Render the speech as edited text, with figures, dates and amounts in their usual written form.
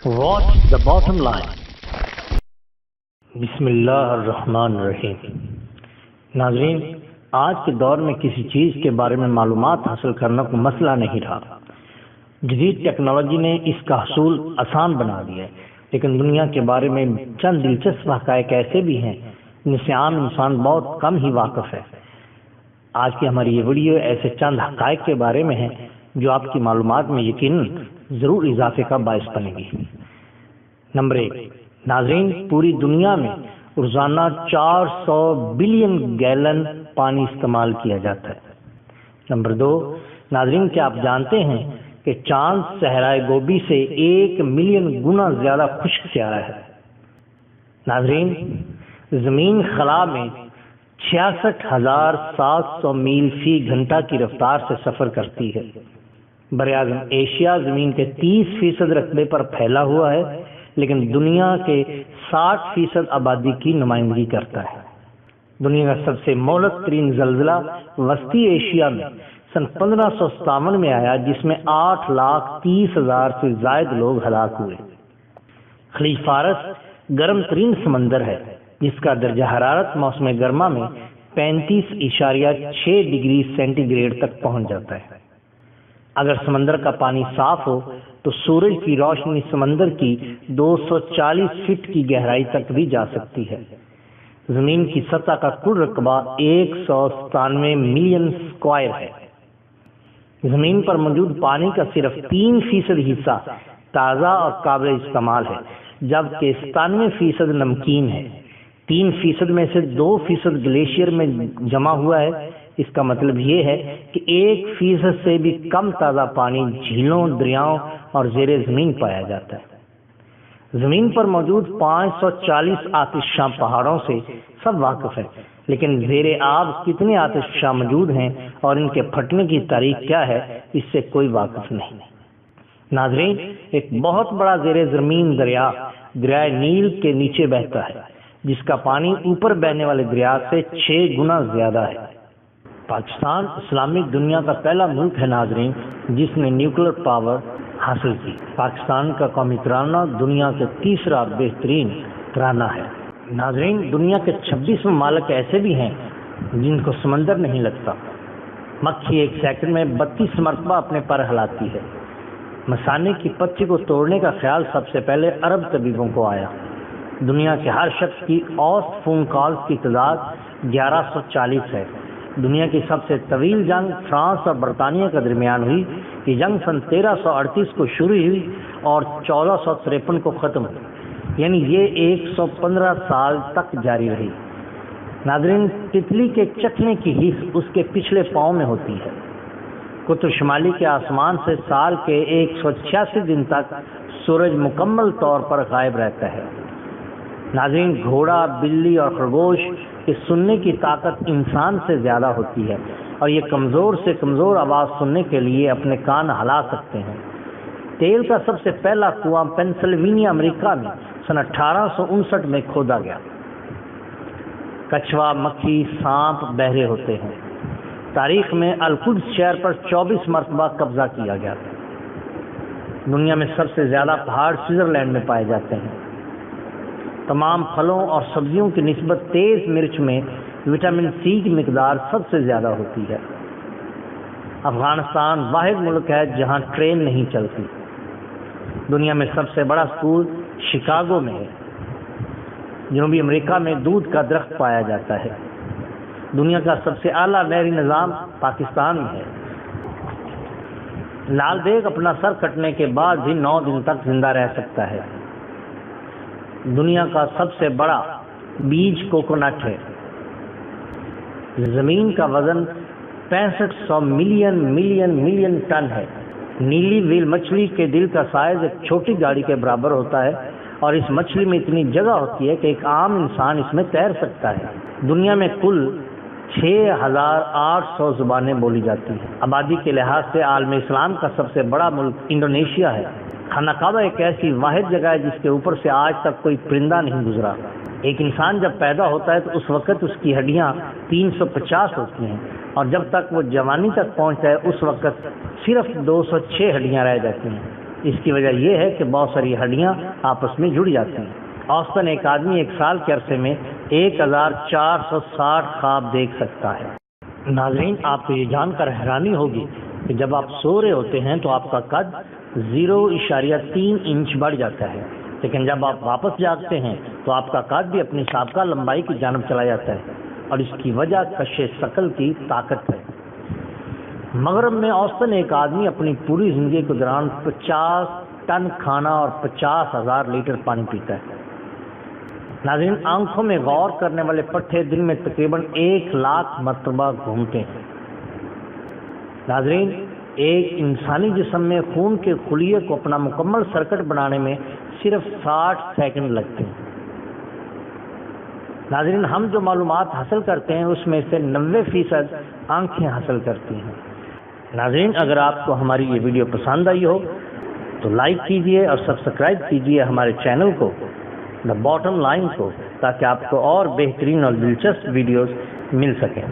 Watch the bottom line. बिस्मिल्लाहिर्रहमानिर्रहीम। नाज़रीन, आज के दौर में किसी चीज़ के बारे में मालूमात हासिल करना कोई मसला नहीं रहा। जदीद टेक्नोलॉजी ने इसका हसूल आसान बना दिया है, लेकिन दुनिया के बारे में चंद दिलचस्प हक़ाइक़ ऐसे भी हैं जिनसे आम इंसान बहुत कम ही वाकिफ़ है। आज की हमारी ये वीडियो ऐसे चंद हक़ाइक़ के बारे में है जो आपकी मालूमात में यकीनन ज़रूर इजाफे का बायस बनेगी। नंबर 1, नाज़रीन, पूरी दुनिया में रोज़ाना 400 बिलियन गैलन पानी इस्तेमाल किया जाता है। नंबर 2, नाज़रीन, क्या आप जानते हैं कि चांद सहराए गोबी से 1 मिलियन गुना ज़्यादा खुश्क स्यारा है। नाज़रीन, ज़मीन खला में 66,700 मील फी घंटा की रफ्तार से सफ़र करती है। बरआज़म एशिया ज़मीन के 30% रकबे पर फैला हुआ है, लेकिन दुनिया के 60% आबादी की नुमाइंदगी करता है। दुनिया का सबसे मोहलक तरीन ज़ल्ज़ला वस्ती एशिया में सन 1557 में आया, जिसमें 8,30,000 से ज़ायद लोग हलाक हुए। खलीज फारस गर्म तरीन समंदर है, जिसका दर्जा हरारत मौसम गर्मा में 35.6 डिग्री सेंटीग्रेड तक पहुंच जाता है। अगर समंदर का पानी साफ हो तो सूरज की रोशनी समंदर की 240 फीट की गहराई तक भी जा सकती है। जमीन की सतह का कुल रकबा 197 मिलियन स्क्वायर है। जमीन पर मौजूद पानी का सिर्फ 3% हिस्सा ताज़ा और काबिल इस्तेमाल है, जबकि 97% नमकीन है। 3% में से 2% ग्लेशियर में जमा हुआ है। इसका मतलब ये है कि 1% से भी कम ताज़ा पानी झीलों, दरियाओं और ज़ेरे ज़मीन पाया जाता है। ज़मीन पर मौजूद 540 आतिशफ़शां पहाड़ों से सब वाकिफ़ हैं, लेकिन ज़ेरे आब कितने आतिशफ़शां मौजूद हैं और इनके फटने की तारीख क्या है, इससे कोई वाकिफ़ नहीं। नाज़रीन, एक बहुत बड़ा ज़ेरे ज़मीन दरियाए नील के नीचे बहता है, जिसका पानी ऊपर बहने वाले दरिया से 6 गुना ज़्यादा है। पाकिस्तान इस्लामिक दुनिया का पहला मुल्क है नाज़रीन जिसने न्यूक्लियर पावर हासिल की। पाकिस्तान का कौमी तराना दुनिया के तीसरा बेहतरीन तराना है। नाज़रीन, दुनिया के 26 ममालिक ऐसे भी हैं जिनको समंदर नहीं लगता। मक्खी 1 सेकंड में 32 मरतबा अपने पर हिलाती है। मसाने की पत्ती को तोड़ने का ख्याल सबसे पहले अरब तबीबों को आया। दुनिया के हर शख्स की औसत फ़ोन कॉल्स की तादाद 1140 है। दुनिया की सबसे तवील जंग फ्रांस और बरतानिया के दरमियान हुई। ये जंग सन 1338 को शुरू हुई और 1453 को ख़त्म हुई, यानी ये 115 साल तक जारी रही। नाज़रीन, तितली के चखने की हिस्स उसके पिछले पाँव में होती है। कुतुब शुमाली के आसमान से साल के 186 दिन तक सूरज मुकम्मल तौर पर गायब रहता है। नाज़रीन, घोड़ा, बिल्ली और खरगोश की सुनने की ताकत इंसान से ज़्यादा होती है और ये कमज़ोर से कमज़ोर आवाज़ सुनने के लिए अपने कान हिला सकते हैं। तेल का सबसे पहला कुआं पेंसिल्वेनिया अमेरिका में सन 1859 में खोदा गया। कछुआ, मक्खी, सांप बहरे होते हैं। तारीख में अल-कुद्स शहर पर 24 मरतबा कब्जा किया गया। दुनिया में सबसे ज़्यादा पहाड़ स्विट्ज़रलैंड में पाए जाते हैं। तमाम फलों और सब्जियों की निस्बत तेज़ मिर्च में विटामिन सी की मिकदार सबसे ज़्यादा होती है। अफ़गानिस्तान वाहिद मुल्क है जहाँ ट्रेन नहीं चलती। दुनिया में सबसे बड़ा स्कूल शिकागो में है। जनूबी अमेरिका में दूध का दरख्त पाया जाता है। दुनिया का सबसे आला नहरी निज़ाम पाकिस्तान में है। लाल देग अपना सर कटने के बाद भी 9 दिन तक जिंदा रह सकता है। दुनिया का सबसे बड़ा बीज कोकोनट है। जमीन का वजन 6500 मिलियन टन है। नीली व्हेल मछली के दिल का साइज एक छोटी गाड़ी के बराबर होता है और इस मछली में इतनी जगह होती है कि एक आम इंसान इसमें तैर सकता है। दुनिया में कुल 6,800 ज़ुबानें बोली जाती हैं। आबादी के लिहाज से आलम इस्लाम का सबसे बड़ा मुल्क इंडोनेशिया है। खाना काबा एक ऐसी वाहिद जगह है जिसके ऊपर से आज तक कोई परिंदा नहीं गुजरा। एक इंसान जब पैदा होता है तो उस वक़्त उसकी हड्डियाँ 350 होती हैं और जब तक वो जवानी तक पहुँचता है उस वक़्त सिर्फ 206 हड्डियाँ रह जाती हैं। اس کی وجہ یہ ہے کہ بہت ساری ہڈیاں آپس میں جڑ جاتی ہیں۔ اوسطاً ایک آدمی ایک سال کے عرصے میں 1460 خواب دیکھ سکتا ہے۔ ناظرین، آپ کو یہ جان کر حیرانی ہوگی کہ جب آپ سو رہے ہوتے ہیں تو آپ کا قد 0.3 انچ بڑھ جاتا ہے، لیکن جب آپ واپس جاگتے ہیں تو آپ کا قد بھی اپنی سابقہ لمبائی کی جانب چلا جاتا ہے، اور اس کی وجہ کش ثقل کی طاقت ہے۔ مغرب میں اوسطاً ایک آدمی اپنی پوری زندگی کے دوران 50 ٹن کھانا اور 50,000 لیٹر پانی پیتا ہے۔ ناظرین، آنکھوں میں غور کرنے والے پٹھے دن میں تقریباً 1,00,000 مرتبہ گھومتے ہیں۔ ناظرین، ایک انسانی جسم میں خون کے خلیے کو اپنا مکمل سرکٹ بنانے میں صرف 60 سیکنڈ لگتے ہیں۔ ناظرین، ہم جو معلومات حاصل کرتے ہیں اس میں سے 90% آنکھیں حاصل کرتی ہیں۔ ناظرین، اگر آپ کو ہماری یہ ویڈیو پسند آئی ہو تو لائک کیجئے اور سبسکرائب کیجئے ہمارے چینل کو دا باٹم لائن کو، تاکہ آپ کو اور بہترین اور دلچسپ ویڈیوز مل سکیں۔